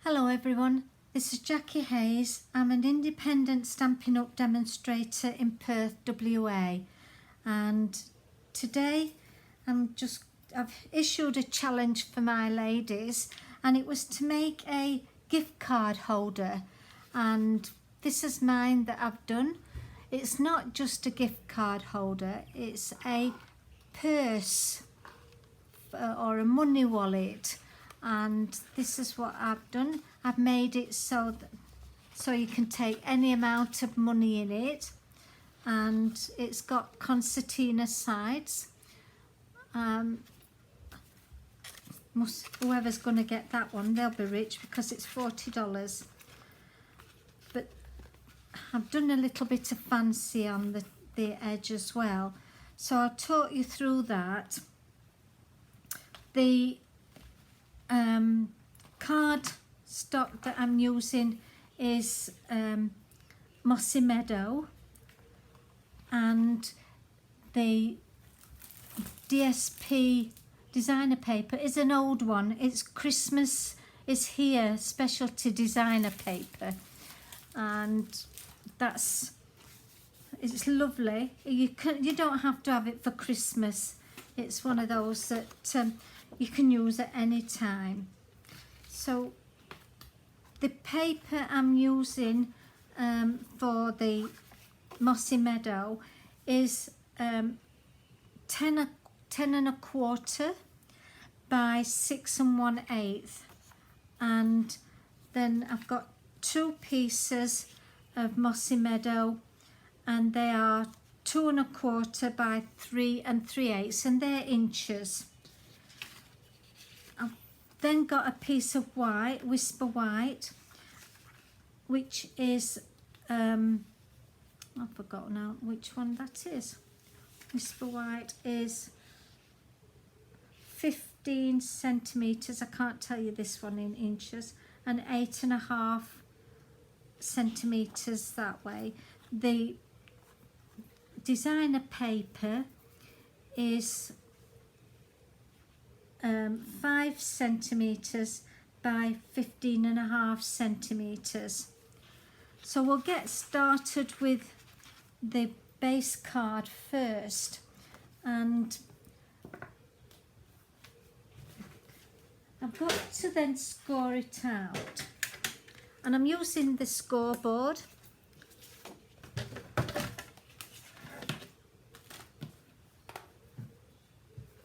Hello everyone, this is Jackie Hayes. I'm an independent Stampin' Up! Demonstrator in Perth, WA, and today I've issued a challenge for my ladies, and it was to make a gift card holder, and this is mine that I've done. It's not just a gift card holder, it's a purse or a money wallet. And this is what I've done. I've made it so you can take any amount of money in it, and it's got concertina sides. Whoever's going to get that one, they'll be rich because it's $40. But I've done a little bit of fancy on the edge as well, so I'll talk you through that. The card stock that I'm using is Mossy Meadow, and the DSP designer paper is an old one. It's Christmas is Here specialty designer paper, and it's lovely. You don't have to have it for Christmas. It's one of those that you can use at any time. So the paper I'm using for the Mossy Meadow is 10 1/4 by 6 1/8, and then I've got 2 pieces of Mossy Meadow, and they are 2 1/4 by 3 3/8, and they're inches. I've then got a piece of white, Whisper White, which is I forgot now which one that is. Whisper White is 15 centimeters. I can't tell you this one in inches, and 8 1/2 centimeters that way. The designer paper is 5 centimeters by 15 1/2 centimeters. So we'll get started with the base card first, and I've got to then score it out, and I'm using the scoreboard.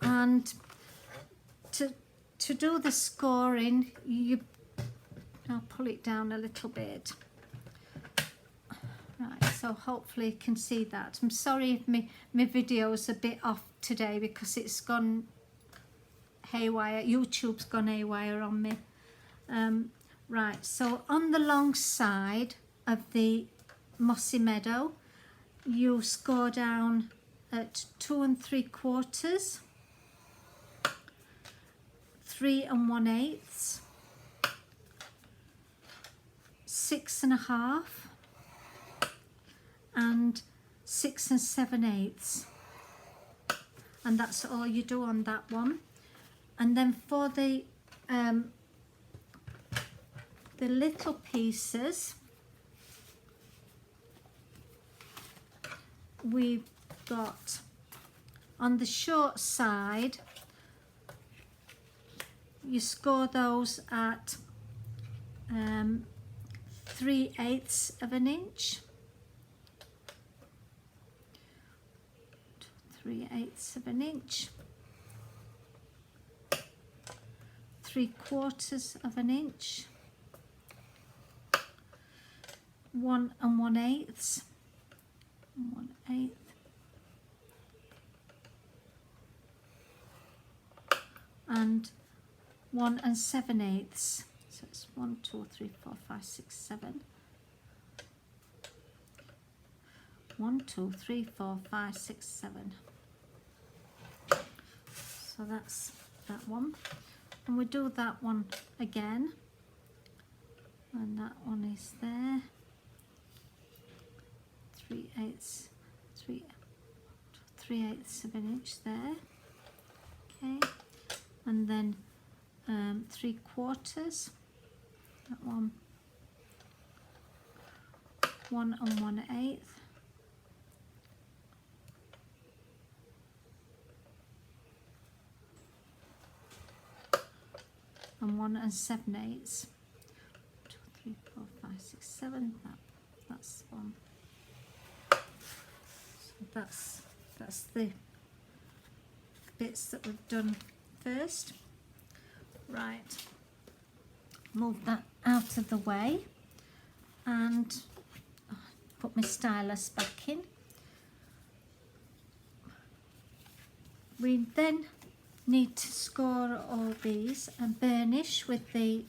And to do the scoring, I'll pull it down a little bit. Right, so hopefully you can see that. I'm sorry if my video's a bit off today because it's gone haywire. YouTube's gone haywire on me. Right, so on the long side of the Mossy Meadow, you score down at 2 3/4, 3 1/8, 6 1/2, and 6 7/8, and that's all you do on that one. And then for the little pieces, we've got on the short side, you score those at 3/8 of an inch, 3/8 of an inch, 3/4 of an inch, 1 1/8, 1/8, and 1 7/8. So it's 1 2 3 4 5 6 7. 1 2 3 4 5 6 7. So that's that one, and we do that one again, and that one is there. 3/8 of an inch there. Okay, and then 3/4, that one 1 1/8, and 1 7/8. 2, 3, 4, 5, 6, 7. That's one. So that's the bits that we've done first. Right, move that out of the way and put my stylus back in. We then need to score all these and burnish with the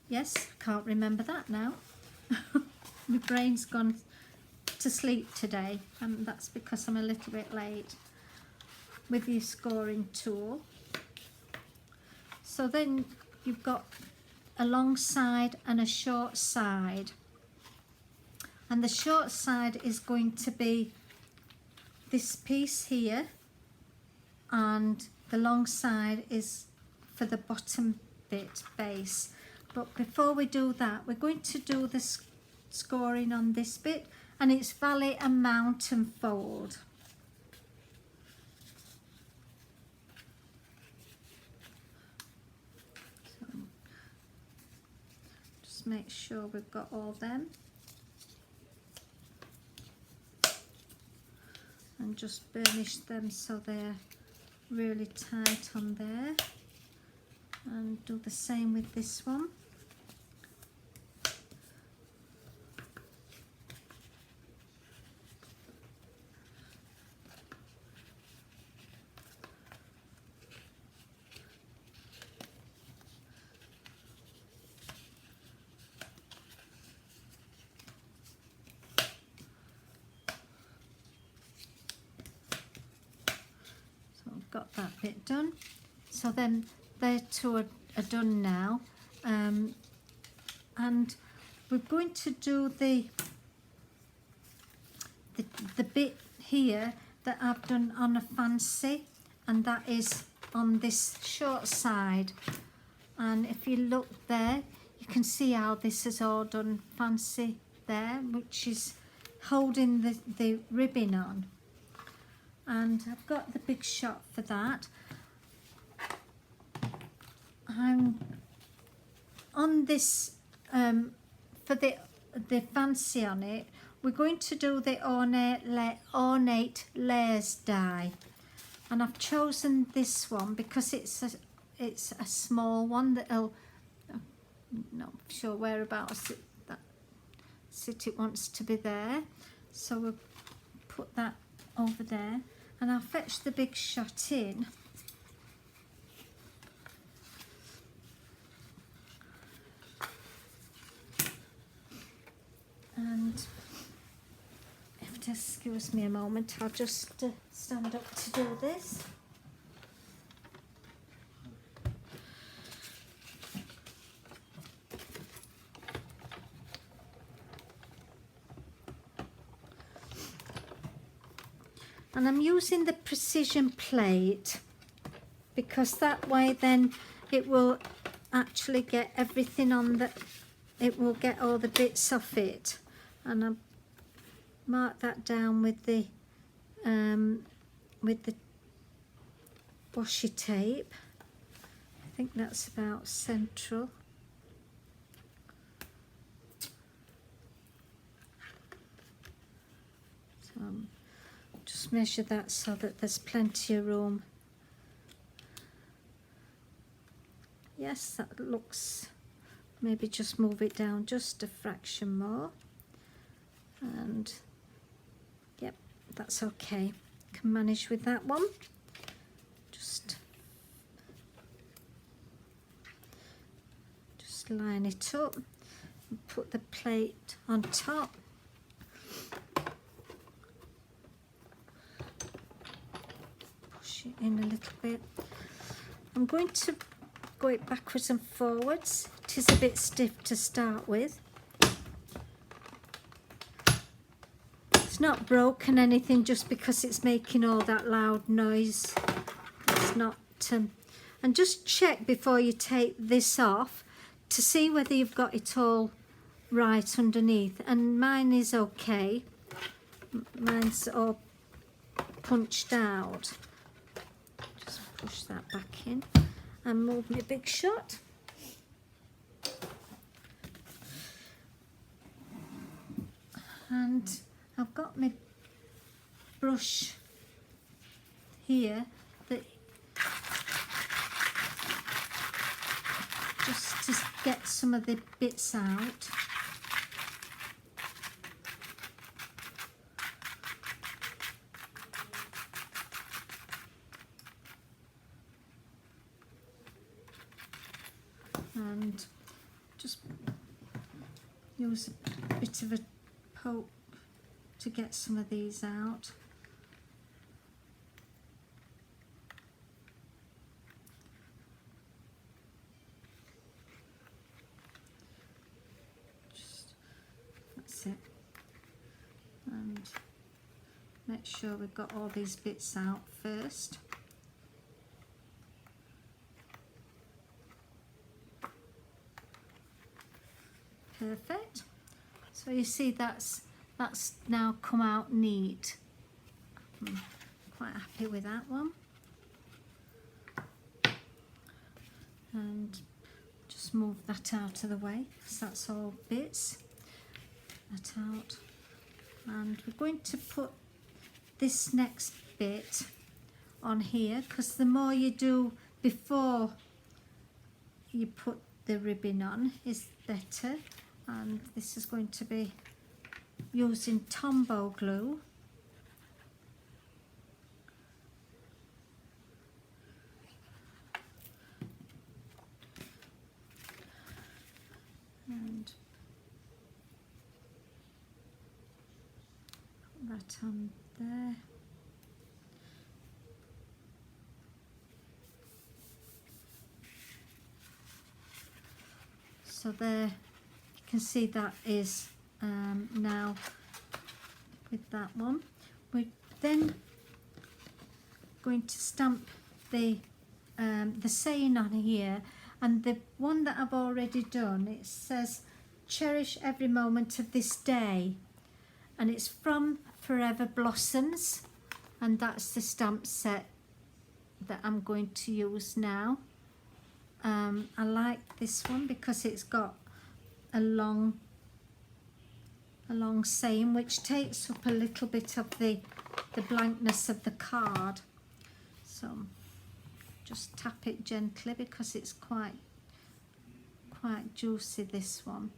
yes, can't remember that now. My brain's gone to sleep today, and that's because I'm a little bit late with your scoring tool. So then you've got a long side and a short side, and the short side is going to be this piece here, and the long side is for the bottom bit base. But before we do that, we're going to do the scoring on this bit, and it's valley and mount and fold. So just make sure we've got all them, and just burnish them so they're really tight on there, and do the same with this one. Got that bit done. So then they two are done now, and we're going to do the bit here that I've done on a fancy, and that is on this short side. And if you look there, you can see how this is all done fancy there, which is holding the ribbon on. And I've got the big shot for that. I'm on this for the fancy on it. We're going to do the ornate layers die, and I've chosen this one because it's a small one that'll, I'm not sure whereabouts it wants to be there. So we'll put that over there, and I'll fetch the big shot in, and if you just excuse me a moment, I'll just stand up to do this. And I'm using the precision plate because that way then it will actually get everything on it will get all the bits off it. And I've marked that down with the washi tape. I think that's about central. So just measure that so that there's plenty of room. Yes, that looks, maybe just move it down just a fraction more, and yep, that's okay. Can manage with that one. Just line it up and put the plate on top. In a little bit. I'm going to go it backwards and forwards. It is a bit stiff to start with. not broken anything just because it's making all that loud noise. It's not, and just check before you take this off to see whether you've got it all right underneath. And mine is okay. Mine's all punched out. Just push that back in and move my Big Shot. And I've got my brush here that just to get some of the bits out. And just use a bit of a poke to get some of these out. That's it. And make sure we've got all these bits out first. Perfect. So you see that's now come out neat. I'm quite happy with that one. And just move that out of the way because that's all bits. That out. And we're going to put this next bit on here because the more you do before you put the ribbon on is better. And this is going to be using Tombow glue. And put that on there. So there, you can see that is now with that one. We're then going to stamp the saying on here, and the one that I've already done, it says cherish every moment of this day, and it's from Forever Blossoms, and that's the stamp set that I'm going to use now. I like this one because it's got a long saying which takes up a little bit of the blankness of the card. So just tap it gently because it's quite juicy, this one.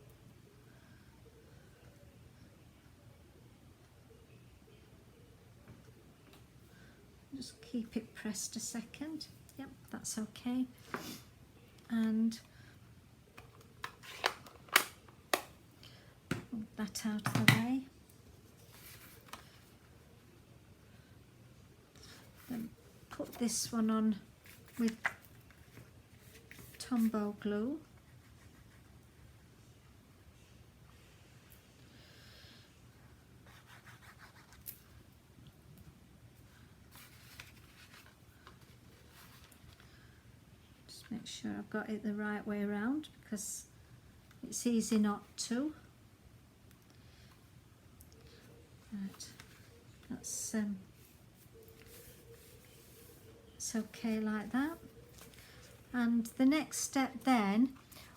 Just keep it pressed a second. Yep, that's okay. And move that out of the way. Then put this one on with Tombow glue. Make sure I've got it the right way around because it's easy not to. Right, that's it's okay like that. And the next step then,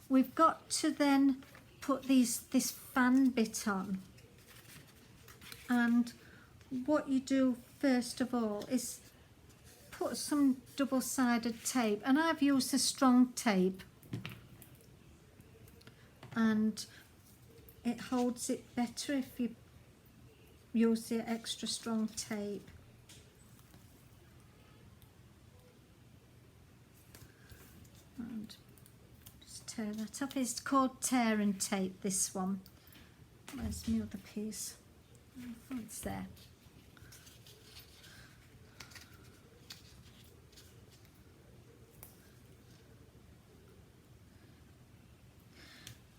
we've got to then put this fan bit on. And what you do first of all is put some double-sided tape, and I've used a strong tape, and it holds it better if you use the extra strong tape. And just tear that up. It's called tear and tape, this one. Where's my other piece? Oh, it's there.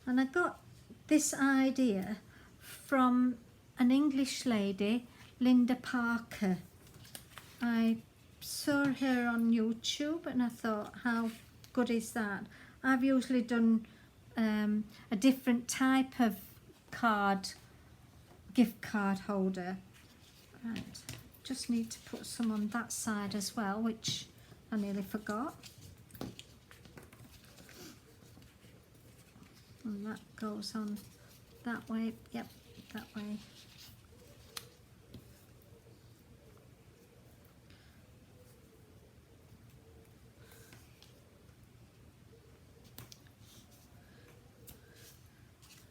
And I got this idea from an English lady, Linda Parker. I saw her on YouTube and I thought, how good is that? I've usually done a different type of gift card holder. Right, just need to put some on that side as well, which I nearly forgot. And that goes on that way, yep, that way.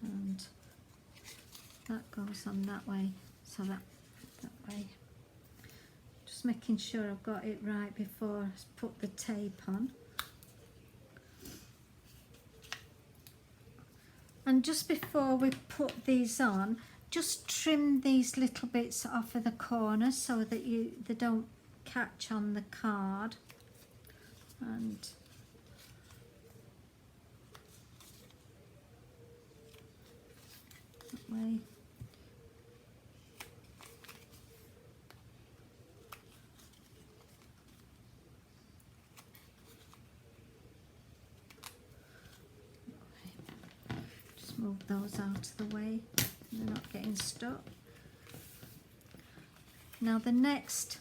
And that goes on that way, so that way. Just making sure I've got it right before I put the tape on. And just before we put these on, just trim these little bits off of the corners so that they don't catch on the card. And that way. Move those out of the way, they're not getting stuck. Now the next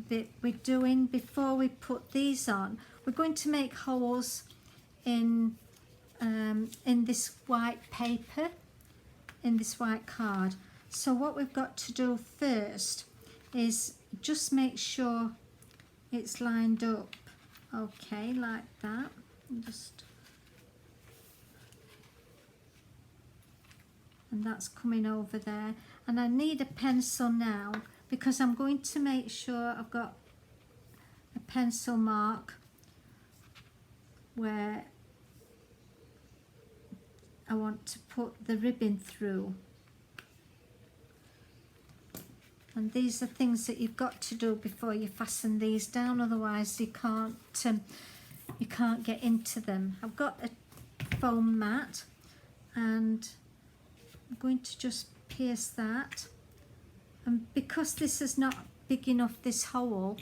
bit we're doing before we put these on, we're going to make holes in this white paper, in this white card. So what we've got to do first is just make sure it's lined up, okay, like that. And that's coming over there, and I need a pencil now because I'm going to make sure I've got a pencil mark where I want to put the ribbon through. And these are things that you've got to do before you fasten these down, otherwise you can't get into them. I've got a foam mat and I'm going to just pierce that, and because this is not big enough, this hole,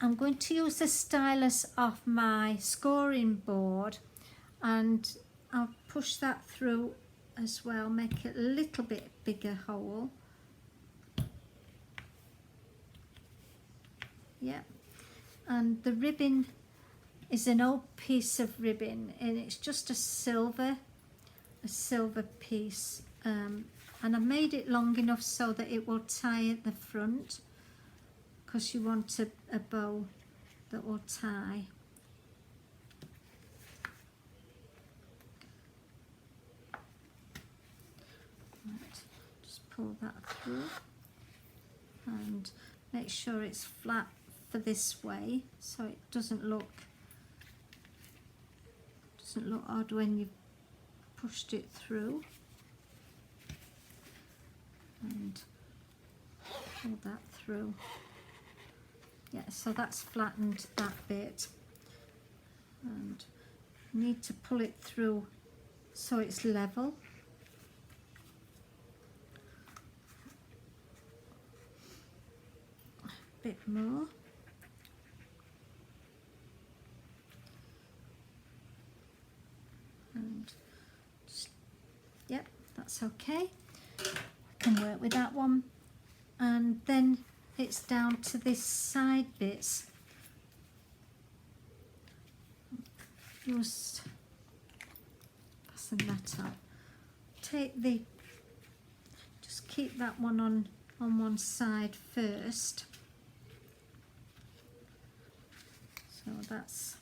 I'm going to use the stylus off my scoring board and I'll push that through as well, make it a little bit bigger hole. Yep, and the ribbon is an old piece of ribbon and it's just a silver piece, and I made it long enough so that it will tie at the front, because you want a bow that will tie. Right, just pull that through and make sure it's flat for this way so it doesn't look odd when you pushed it through, and pull that through. Yeah, so that's flattened that bit, and need to pull it through so it's level. A bit more. And yep, that's okay. I can work with that one. And then it's down to this side bits. Just fasten that up. Just keep that one on one side first. So that's,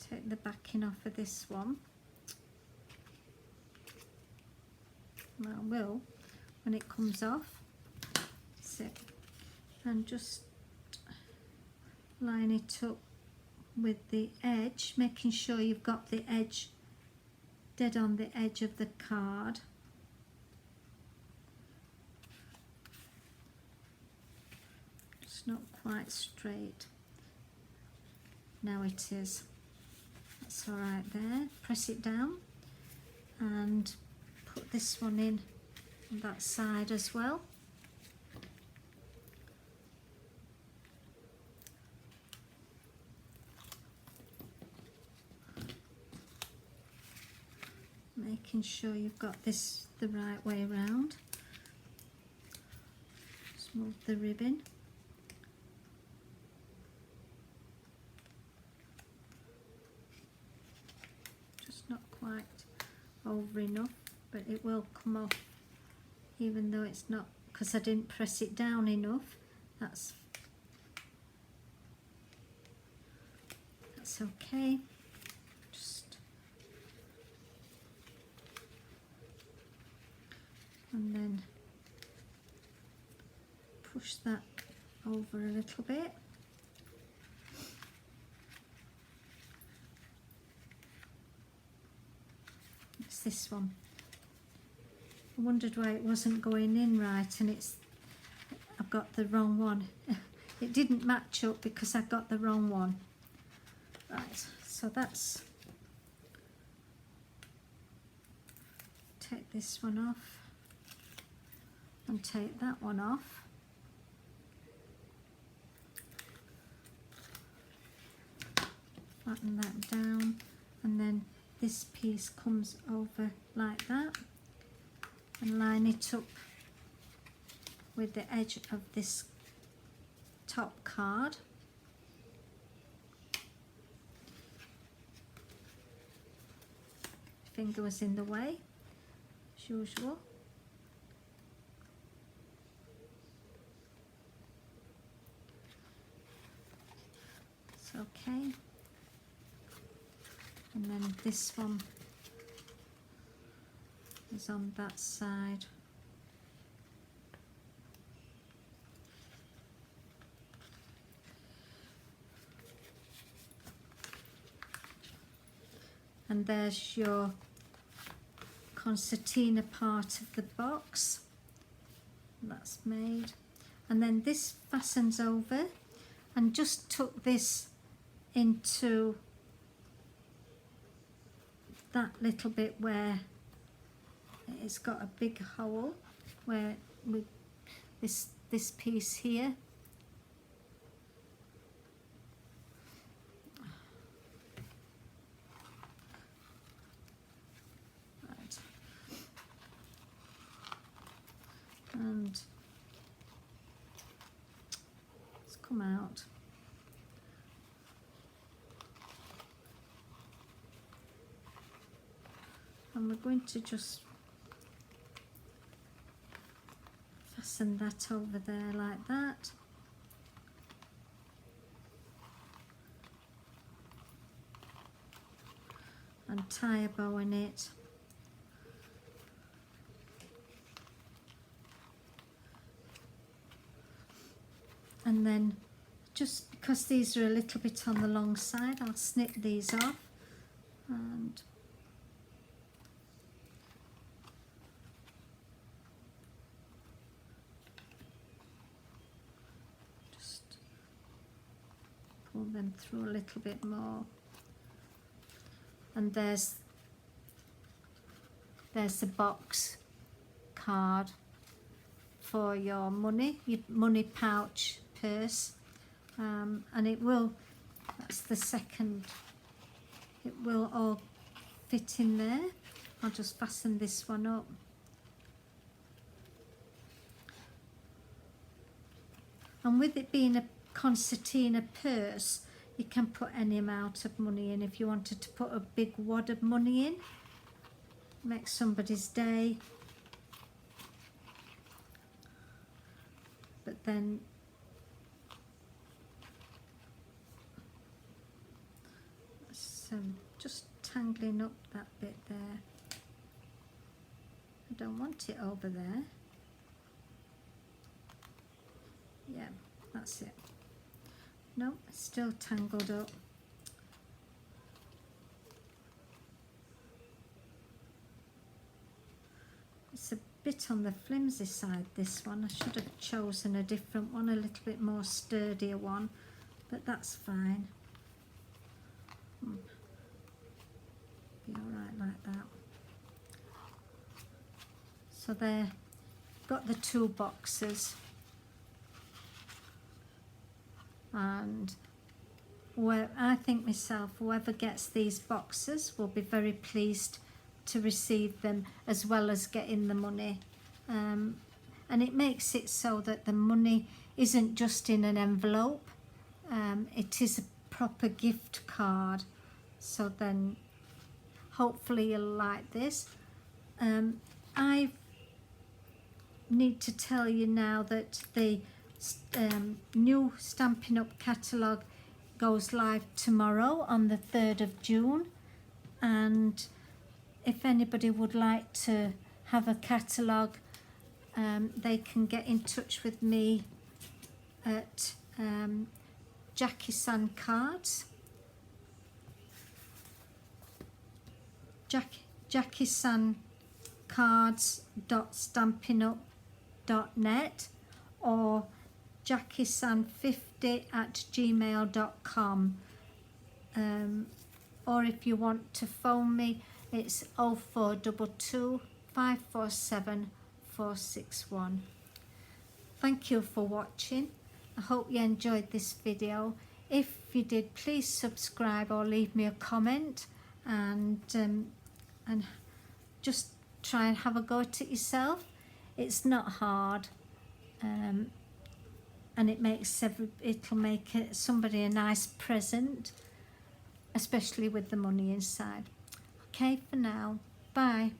take the backing off of this one. I will when it comes off. So, and just line it up with the edge, making sure you've got the edge dead on the edge of the card. It's not quite straight. Now it is. That's all right there. Press it down and put this one in on that side as well. Making sure you've got this the right way round. Just move the ribbon. Just not quite over enough, but it will come off even though it's not, because I didn't press it down enough. That's okay. Just, and then push that over a little bit. It's this one. I wondered why it wasn't going in right, and I've got the wrong one. It didn't match up because I got the wrong one. Right, so that's, take this one off and take that one off. Flatten that down, and then this piece comes over like that, and line it up with the edge of this top card. Finger was in the way, as usual. It's okay. And then this one is on that side. And there's your concertina part of the box. That's made. And then this fastens over, and just tuck this into that little bit where it's got a big hole, where with this piece here. Right. And it's come out. And we're going to just fasten that over there like that. And tie a bow in it. And then, just because these are a little bit on the long side, I'll snip these off. And pull them through a little bit more, and there's the box card for your money pouch purse, and it will, that's the second, it will all fit in there. I'll just fasten this one up. And with it being a concertina purse, you can put any amount of money in. If you wanted to put a big wad of money in, make somebody's day. But then so just tangling up that bit there. I don't want it over there. Yeah, that's it. No, it's still tangled up. It's a bit on the flimsy side, this one. I should have chosen a different one, a little bit more sturdier one, but that's fine. Be all right like that. So they've got the 2 boxes, and where I think myself, whoever gets these boxes will be very pleased to receive them, as well as getting the money. And it makes it so that the money isn't just in an envelope, it is a proper gift card. So then hopefully you'll like this. I need to tell you now that the new Stampin' Up! Catalogue goes live tomorrow on the 3rd of June, and if anybody would like to have a catalogue, they can get in touch with me at Jackie San Cards, JackieSanCards.stampinup.net or JackieSan50@gmail.com, or if you want to phone me, it's 0422 547 461. Thank you for watching. I hope you enjoyed this video. If you did, please subscribe or leave me a comment, and just try and have a go at it yourself. It's not hard, and it'll make somebody a nice present, especially with the money inside. Okay, for now, bye.